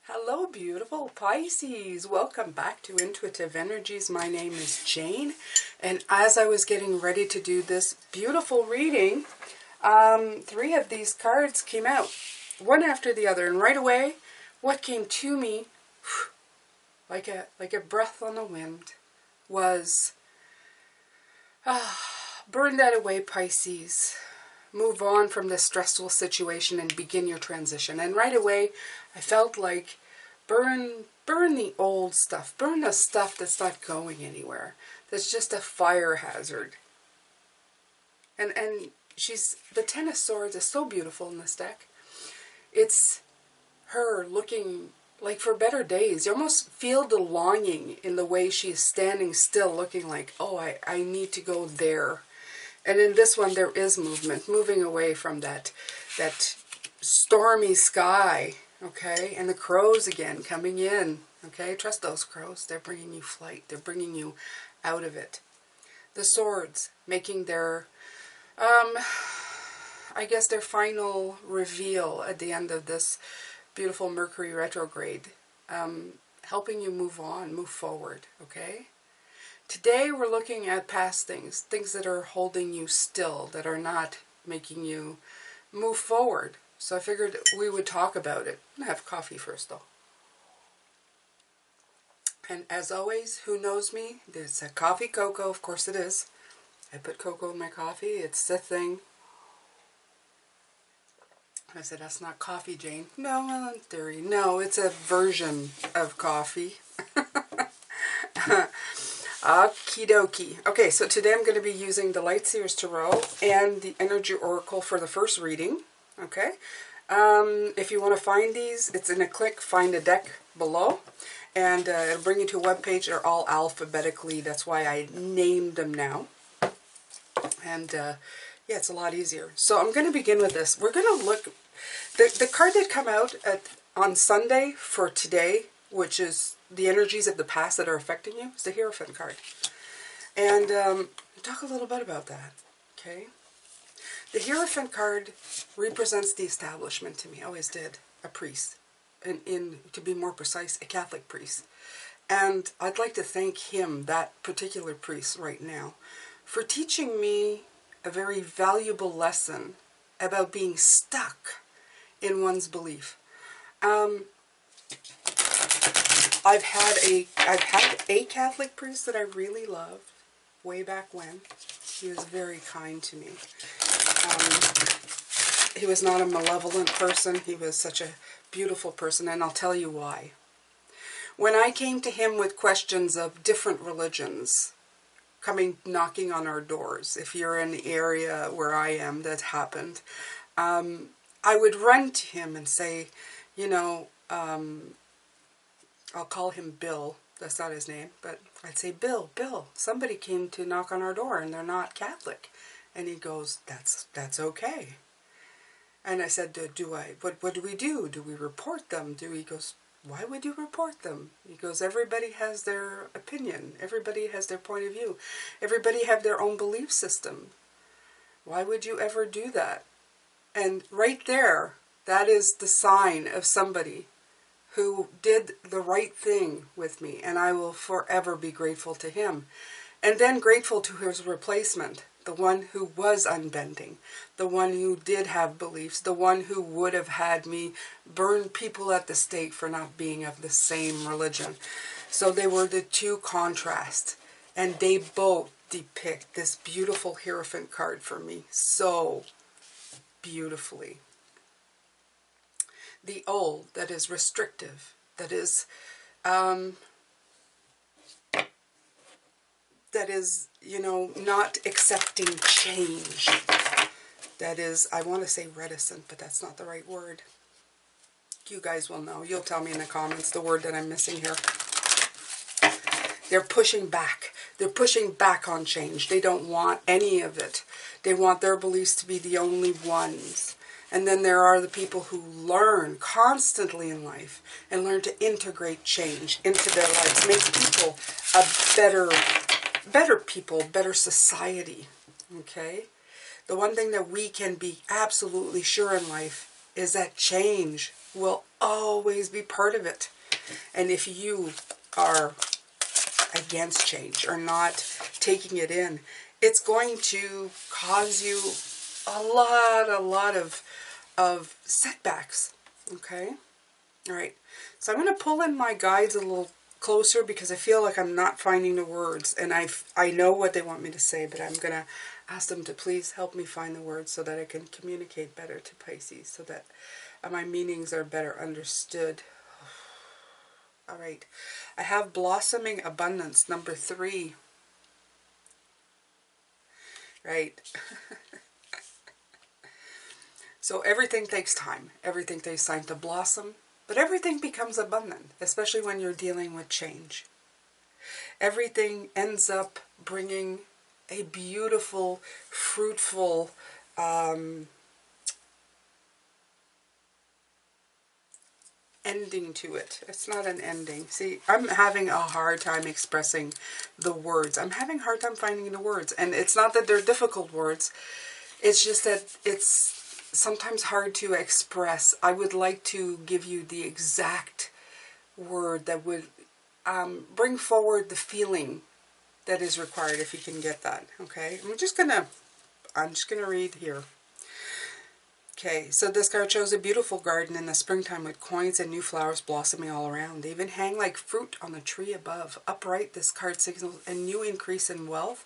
Hello, beautiful Pisces. Welcome back to Intuitive Energies. My name is Jane, and as I was getting ready to do this beautiful reading, three of these cards came out, one after the other, and right away, what came to me, like a breath on the wind, was, burn that away, Pisces. Move on from this stressful situation and begin your transition. And right away, I felt like burn the old stuff. Burn the stuff that's not going anywhere. That's just a fire hazard. And she's, the Ten of Swords is so beautiful in this deck. It's her looking like for better days. You almost feel the longing in the way she's standing still, looking like, oh, I need to go there. And in this one, there is movement, moving away from that stormy sky, okay? And the crows again coming in, okay? Trust those crows. They're bringing you flight. They're bringing you out of it. The swords making their, I guess their final reveal at the end of this beautiful Mercury retrograde, helping you move on, move forward, okay? Today we're looking at past things, things that are holding you still, that are not making you move forward. So I figured we would talk about it. I'm going to have coffee first though. And as always, who knows me? There's a coffee cocoa, of course it is. I put cocoa in my coffee, it's the thing. I said, that's not coffee, Jane. No, well, in theory. No, it's a version of coffee. Okie dokie. Okay, so today I'm going to be using the Light Seers Tarot and the Energy Oracle for the first reading. Okay. If you want to find these, it's in a click, find a deck below. And it'll bring you to a webpage. They're all alphabetically. That's why I named them now. And yeah, it's a lot easier. So I'm going to begin with this. We're going to look. The card that come out on Sunday for today, which is the energies of the past that are affecting you, is the Hierophant card. And talk a little bit about that, okay? The Hierophant card represents the establishment to me, always did, a priest. And to be more precise, a Catholic priest. And I'd like to thank him, that particular priest right now, for teaching me a very valuable lesson about being stuck in one's belief. I've had a Catholic priest that I really loved way back when. He was very kind to me. He was not a malevolent person. He was such a beautiful person, and I'll tell you why. When I came to him with questions of different religions knocking on our doors, if you're in the area where I am, that happened, I would run to him and say, you know, I'll call him Bill. That's not his name, but I'd say, Bill, somebody came to knock on our door and they're not Catholic. And he goes, that's okay. And I said, what do we do? Do we report them? He goes, why would you report them? He goes, everybody has their opinion. Everybody has their point of view. Everybody have their own belief system. Why would you ever do that? And right there, that is the sign of somebody who did the right thing with me, and I will forever be grateful to him. And then grateful to his replacement, the one who was unbending, the one who did have beliefs, the one who would have had me burn people at the stake for not being of the same religion. So they were the two contrasts, and they both depict this beautiful Hierophant card for me so beautifully. The old, that is restrictive, that is, you know, not accepting change. That is, I want to say reticent, but that's not the right word. You guys will know. You'll tell me in the comments the word that I'm missing here. They're pushing back. They're pushing back on change. They don't want any of it. They want their beliefs to be the only ones. And then there are the people who learn constantly in life and learn to integrate change into their lives, make people a better people, better society, okay? The one thing that we can be absolutely sure in life is that change will always be part of it. And if you are against change or not taking it in, it's going to cause you a lot of setbacks. Okay? All right. So I'm going to pull in my guides a little closer because I feel like I'm not finding the words, and I know what they want me to say, but I'm going to ask them to please help me find the words so that I can communicate better to Pisces, so that my meanings are better understood. All right. I have blossoming abundance, number 3. Right. So everything takes time. Everything takes time to blossom. But everything becomes abundant, especially when you're dealing with change. Everything ends up bringing a beautiful, fruitful, ending to it. It's not an ending. See, I'm having a hard time expressing the words. I'm having a hard time finding the words. And it's not that they're difficult words. It's just that it's sometimes hard to express. I would like to give you the exact word that would bring forward the feeling that is required, if you can get that. Okay, I'm just gonna read here. Okay, so this card shows a beautiful garden in the springtime with coins and new flowers blossoming all around. They even hang like fruit on the tree above. Upright, this card signals a new increase in wealth,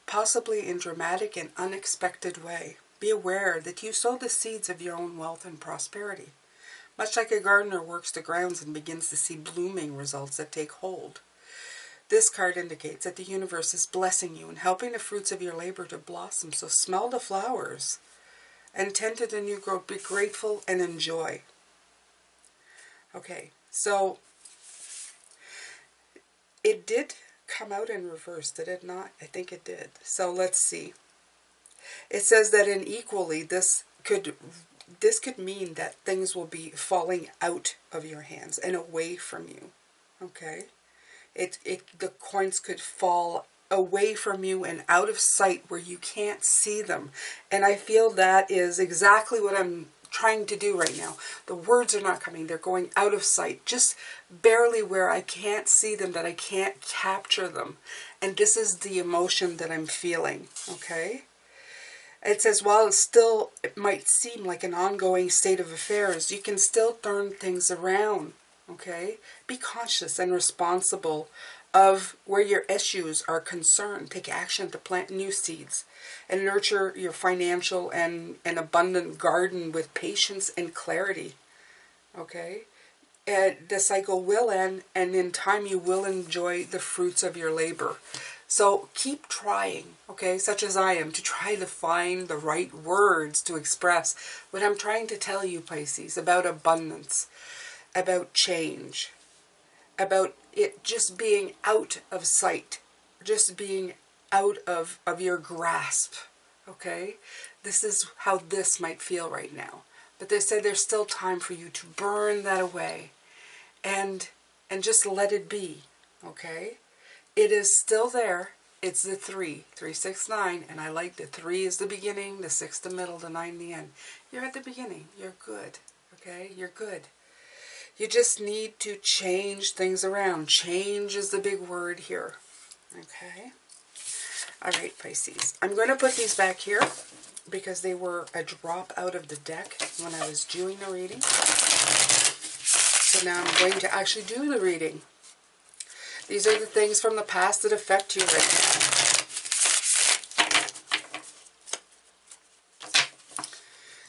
possibly in dramatic and unexpected way. Be aware that you sow the seeds of your own wealth and prosperity. Much like a gardener works the grounds and begins to see blooming results that take hold. This card indicates that the universe is blessing you and helping the fruits of your labor to blossom. So smell the flowers and tend to the new growth. Be grateful and enjoy. Okay, so it did come out in reverse, did it not? I think it did. So let's see. It says that unequally, this could mean that things will be falling out of your hands and away from you. Okay? The coins could fall away from you and out of sight where you can't see them. And I feel that is exactly what I'm trying to do right now. The words are not coming. They're going out of sight. Just barely where I can't see them, that I can't capture them. And this is the emotion that I'm feeling. Okay? It says, while it might seem like an ongoing state of affairs, you can still turn things around, okay? Be conscious and responsible of where your issues are concerned. Take action to plant new seeds and nurture your financial and abundant garden with patience and clarity, okay? The cycle will end, and in time you will enjoy the fruits of your labor. So keep trying, okay, such as I am, to try to find the right words to express what I'm trying to tell you, Pisces, about abundance, about change, about it just being out of sight, just being out of your grasp, okay? This is how this might feel right now. But they say there's still time for you to burn that away and just let it be, okay? It is still there. It's the 3, 3, 6, 9, and I like the 3 is the beginning, the 6 the middle, the 9 the end. You're at the beginning. You're good, okay? You're good. You just need to change things around. Change is the big word here, okay? All right, Pisces. I'm going to put these back here because they were a drop out of the deck when I was doing the reading. So now I'm going to actually do the reading. These are the things from the past that affect you right now.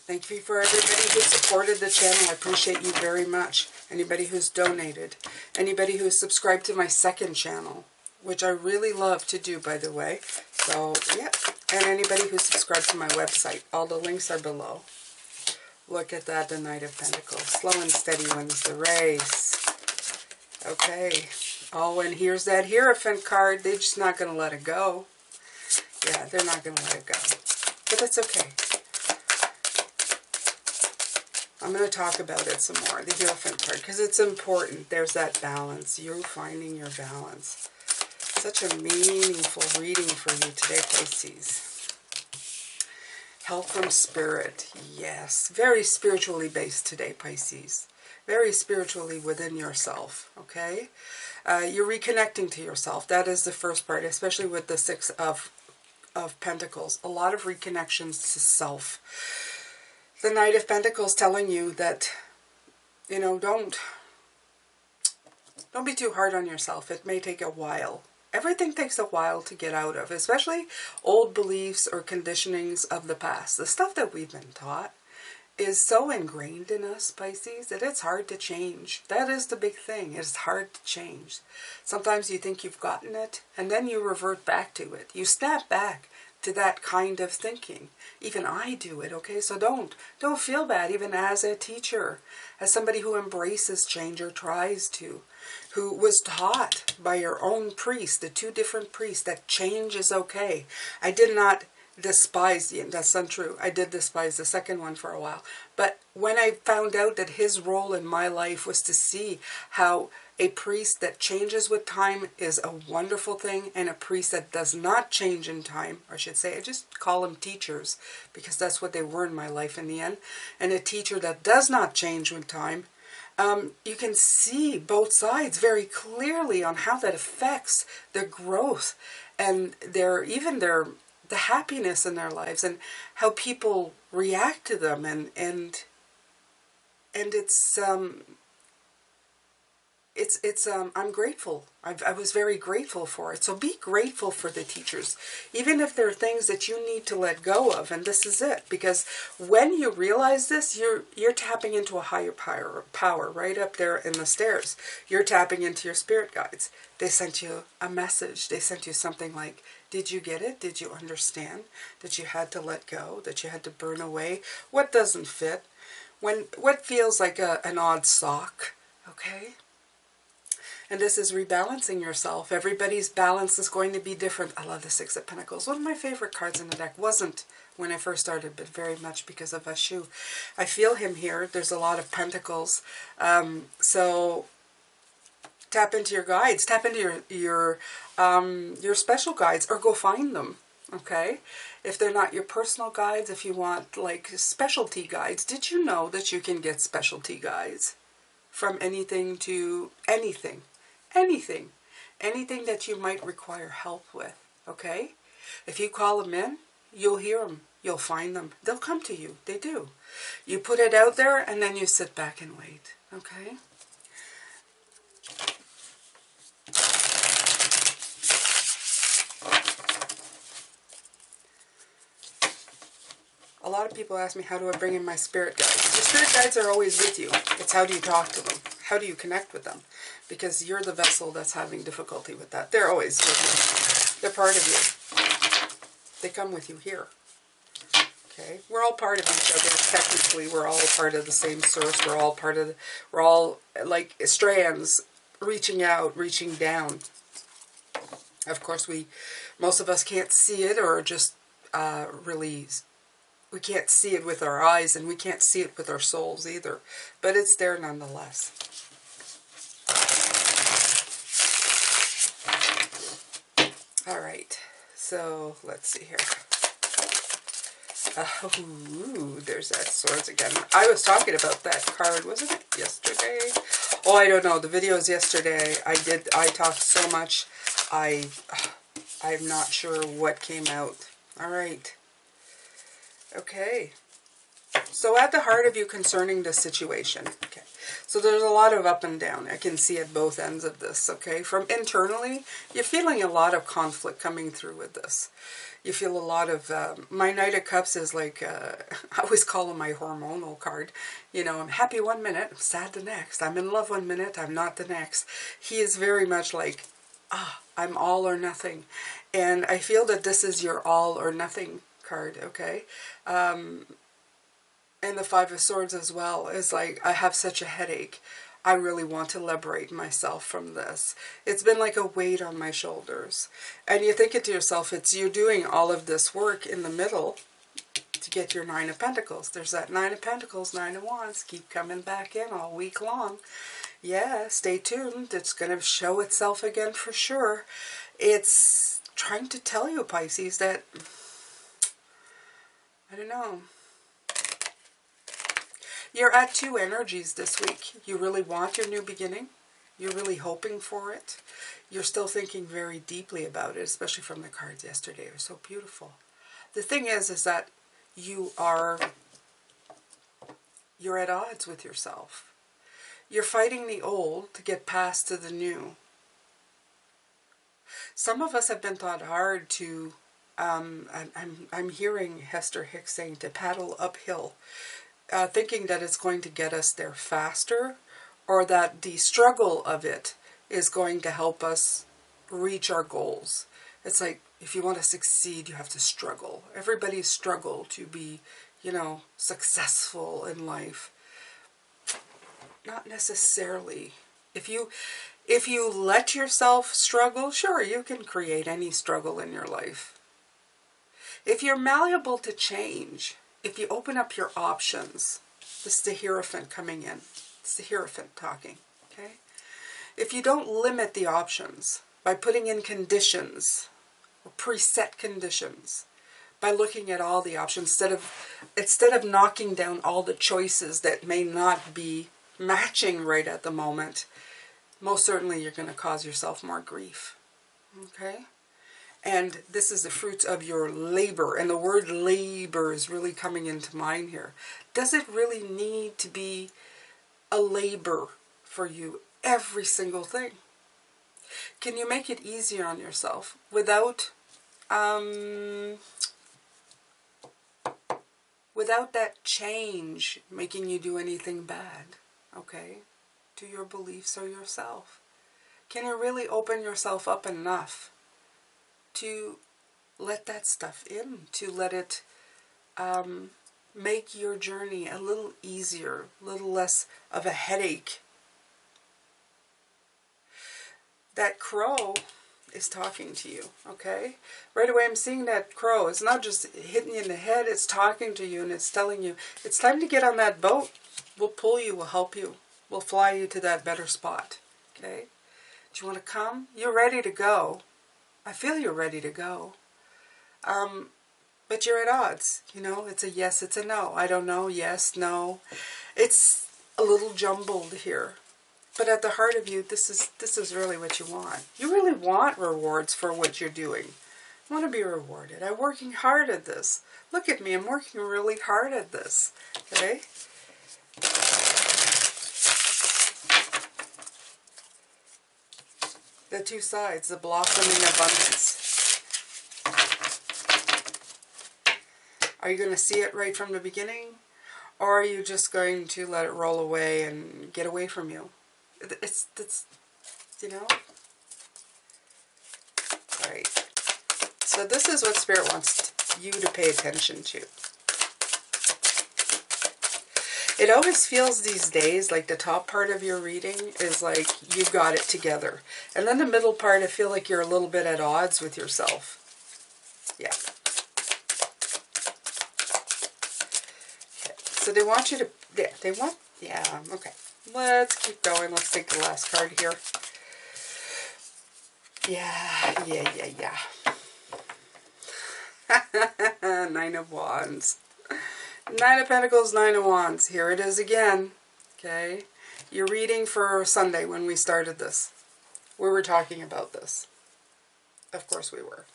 Thank you for everybody who supported the channel. I appreciate you very much. Anybody who's donated. Anybody who's subscribed to my second channel, which I really love to do, by the way. So, yeah. And anybody who's subscribed to my website. All the links are below. Look at that, the Knight of Pentacles. Slow and steady wins the race. Okay. Oh, and here's that Hierophant card. They're just not going to let it go. Yeah, they're not going to let it go. But that's okay. I'm going to talk about it some more, the Hierophant card, because it's important. There's that balance. You're finding your balance. Such a meaningful reading for you today, Pisces. Help from Spirit. Yes. Very spiritually based today, Pisces. very spiritually within yourself, okay? You're reconnecting to yourself. That is the first part, especially with the Six of Pentacles. A lot of reconnections to self. The Knight of Pentacles telling you that, you know, don't be too hard on yourself. It may take a while. Everything takes a while to get out of, especially old beliefs or conditionings of the past. The stuff that we've been taught is so ingrained in us, Pisces, that it's hard to change. That is the big thing. It's hard to change. Sometimes you think you've gotten it, and then you revert back to it. You snap back to that kind of thinking. Even I do it, okay? So don't feel bad, even as a teacher, as somebody who embraces change or tries to, who was taught by your own priest, the two different priests, that change is okay. I did not despise, that's untrue, I did despise the second one for a while. But when I found out that his role in my life was to see how a priest that changes with time is a wonderful thing, and a priest that does not change in time, or I should say, I just call them teachers, because that's what they were in my life in the end, and a teacher that does not change with time, you can see both sides very clearly on how that affects their growth and the happiness in their lives, and how people react to them, and it's I'm grateful. I was very grateful for it. So be grateful for the teachers, even if there are things that you need to let go of. And this is it, because when you realize this, you're tapping into a higher power right up there in the stairs. You're tapping into your spirit guides. They sent you a message. They sent you something like, did you get it? Did you understand that you had to let go, that you had to burn away what doesn't fit, what feels like an odd sock, okay? And this is rebalancing yourself. Everybody's balance is going to be different. I love the Six of Pentacles. One of my favorite cards in the deck. Wasn't when I first started, but very much because of Ashu. I feel him here. There's a lot of pentacles. So tap into your guides. Tap into your special guides, or go find them. Okay? If they're not your personal guides, if you want like specialty guides, did you know that you can get specialty guides from anything to anything? Anything that you might require help with, okay? If you call them in, you'll hear them, you'll find them, they'll come to you, they do. You put it out there, and then you sit back and wait, okay? A lot of people ask me, how do I bring in my spirit guides? Your spirit guides are always with you. It's how do you talk to them? How do you connect with them? Because you're the vessel that's having difficulty with that. They're always with you. They're part of you. They come with you here. Okay? We're all part of each other. Technically, we're all part of the same source. We're all like strands reaching out, reaching down. Of course, most of us can't see it, or just we can't see it with our eyes, and we can't see it with our souls either. But it's there nonetheless. All right, so let's see here. Oh, there's that swords again. I was talking about that card, wasn't it, yesterday? Oh, I don't know. The videos yesterday, I talked so much. I'm not sure what came out. All right. Okay. So at the heart of you concerning the situation. Okay. So there's a lot of up and down. I can see at both ends of this, okay? From internally, you're feeling a lot of conflict coming through with this. You feel a lot of, my Knight of Cups is like, I always call him my hormonal card. You know, I'm happy one minute, I'm sad the next. I'm in love one minute, I'm not the next. He is very much like, I'm all or nothing. And I feel that this is your all or nothing card, okay? And the Five of Swords as well is like, I have such a headache. I really want to liberate myself from this. It's been like a weight on my shoulders. And you're thinking to yourself, you're doing all of this work in the middle to get your Nine of Pentacles. There's that Nine of Pentacles, Nine of Wands. Keep coming back in all week long. Yeah, stay tuned. It's going to show itself again for sure. It's trying to tell you, Pisces, that, I don't know. You're at 2 energies this week. You really want your new beginning. You're really hoping for it. You're still thinking very deeply about it, especially from the cards yesterday. It was so beautiful. The thing is that you're at odds with yourself. You're fighting the old to get past to the new. Some of us have been taught hard to, I'm hearing Hester Hicks saying to paddle uphill, thinking that it's going to get us there faster, or that the struggle of it is going to help us reach our goals. It's like, if you want to succeed, you have to struggle. Everybody's struggled to be, successful in life. Not necessarily. If you let yourself struggle, sure, you can create any struggle in your life. If you're malleable to change, if you open up your options, this is the Hierophant coming in. It's the Hierophant talking, okay? If you don't limit the options by putting in conditions, or preset conditions, by looking at all the options, instead of knocking down all the choices that may not be matching right at the moment, most certainly you're going to cause yourself more grief, okay? And this is the fruits of your labor, and the word labor is really coming into mind here. Does it really need to be a labor for you, every single thing? Can you make it easier on yourself without that change making you do anything bad, okay, to your beliefs or yourself? Can you really open yourself up enough to let that stuff in, to let it make your journey a little easier, a little less of a headache? That crow is talking to you, okay? Right away I'm seeing that crow. It's not just hitting you in the head, it's talking to you and it's telling you, it's time to get on that boat. We'll pull you, we'll help you. We'll fly you to that better spot, okay? Do you want to come? You're ready to go. I feel you're ready to go. But you're at odds, it's a yes, it's a no. I don't know, yes, no. It's a little jumbled here. But at the heart of you, this is really what you want. You really want rewards for what you're doing. You want to be rewarded. I'm working hard at this. Look at me, I'm working really hard at this. Okay? The 2 sides, the blossoming abundance. Are you going to see it right from the beginning? Or are you just going to let it roll away and get away from you? It's Alright. So this is what Spirit wants you to pay attention to. It always feels these days like the top part of your reading is like you got it together. And then the middle part, I feel like you're a little bit at odds with yourself. Yeah. Okay. So they want you to, yeah, okay. Let's keep going. Let's take the last card here. Yeah. 9 of Wands. 9 of Pentacles, 9 of Wands. Here it is again. Okay. You're reading for Sunday when we started this. We were talking about this. Of course we were.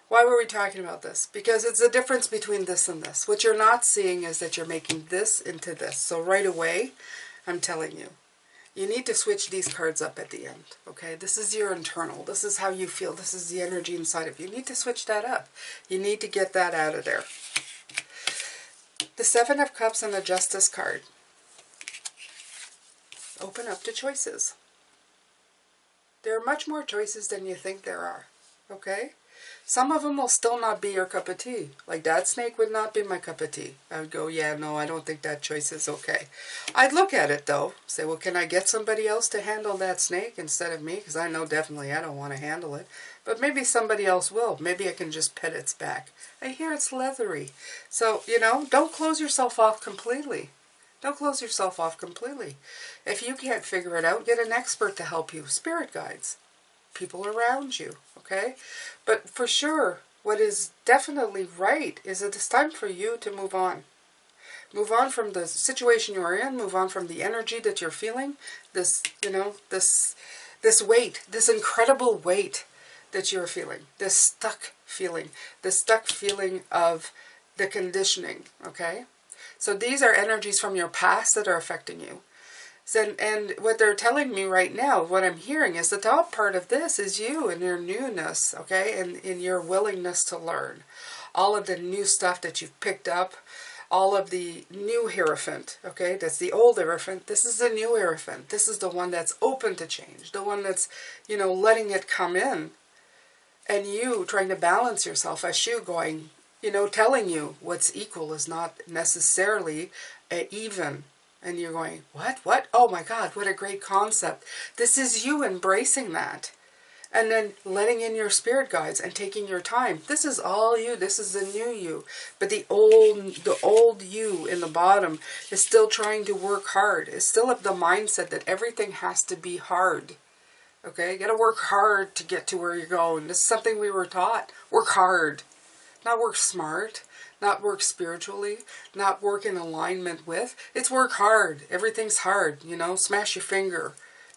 Why were we talking about this? Because it's the difference between this and this. What you're not seeing is that you're making this into this. So right away, I'm telling you, you need to switch these cards up at the end. Okay? This is your internal. This is how you feel. This is the energy inside of you. You need to switch that up. You need to get that out of there. The 7 of Cups and the Justice card. Open up to choices. There are much more choices than you think there are. Okay? Some of them will still not be your cup of tea. Like that snake would not be my cup of tea. I would go, yeah, no, I don't think that choice is okay. I'd look at it though. Say, well, can I get somebody else to handle that snake instead of me? Because I know definitely I don't want to handle it. But maybe somebody else will. Maybe I can just pet its back. I hear it's leathery. So, don't close yourself off completely. Don't close yourself off completely. If you can't figure it out, get an expert to help you. Spirit guides. People around you, okay? But for sure, what is definitely right is that it's time for you to move on. Move on from the situation you are in. Move on from the energy that you're feeling. This, you know, this weight, this incredible weight that you're feeling. This stuck feeling. This stuck feeling of the conditioning, okay? So these are energies from your past that are affecting you. So, and what they're telling me right now, what I'm hearing is the top part of this is you and your newness, okay? And in your willingness to learn. All of the new stuff that you've picked up, all of the new Hierophant, okay? That's the old Hierophant. This is the new Hierophant. This is the one that's open to change. The one that's, you know, letting it come in. And you trying to balance yourself as you going, you know, telling you what's equal is not necessarily even. And you're going, what? What? Oh my God, what a great concept. This is you embracing that. And then letting in your spirit guides and taking your time. This is all you. This is the new you. But the old you in the bottom is still trying to work hard. It's still of the mindset that everything has to be hard. Okay? You got to work hard to get to where you're going. This is something we were taught. Work hard. Not work smart. Not work spiritually. Not work in alignment with. It's work hard. Everything's hard. You know, smash your finger.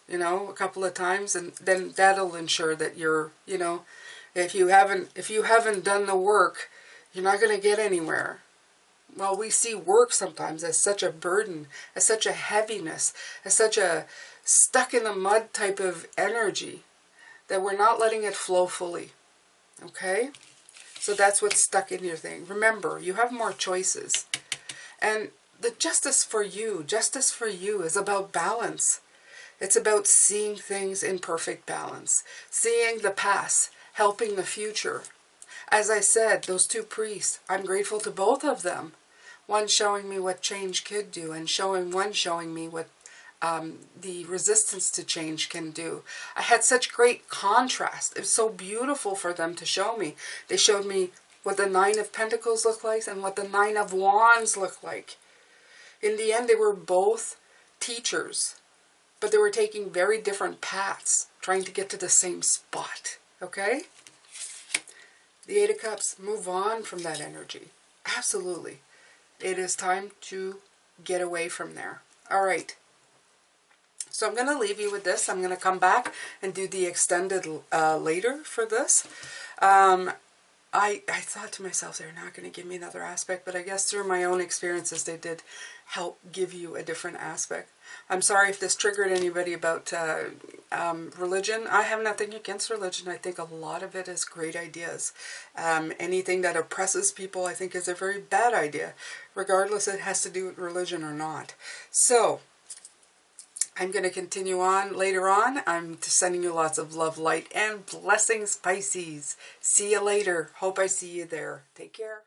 You know, a couple of times, and then that'll ensure that you're, you know, if you haven't done the work, you're not going to get anywhere. Well, we see work sometimes as such a burden, as such a heaviness, as such a stuck in the mud type of energy that we're not letting it flow fully. Okay? So that's what's stuck in your thing. Remember, you have more choices. And the justice for you is about balance. It's about seeing things in perfect balance. Seeing the past, helping the future. As I said, those two priests, I'm grateful to both of them. One showing me what change could do, and one showing me what the resistance to change can do. I had such great contrast. It was so beautiful for them to show me. They showed me what the Nine of Pentacles looked like and what the Nine of Wands looked like. In the end, they were both teachers. But they were taking very different paths, trying to get to the same spot, okay? The Eight of Cups, move on from that energy. Absolutely. It is time to get away from there. All right. So I'm going to leave you with this. I'm going to come back and do the extended later for this. I thought to myself, they're not going to give me another aspect, but I guess through my own experiences, they did help give you a different aspect. I'm sorry if this triggered anybody about religion. I have nothing against religion. I think a lot of it is great ideas. Anything that oppresses people, I think, is a very bad idea, regardless if it has to do with religion or not. So, I'm going to continue on later on. I'm sending you lots of love, light, and blessings, Pisces. See you later. Hope I see you there. Take care.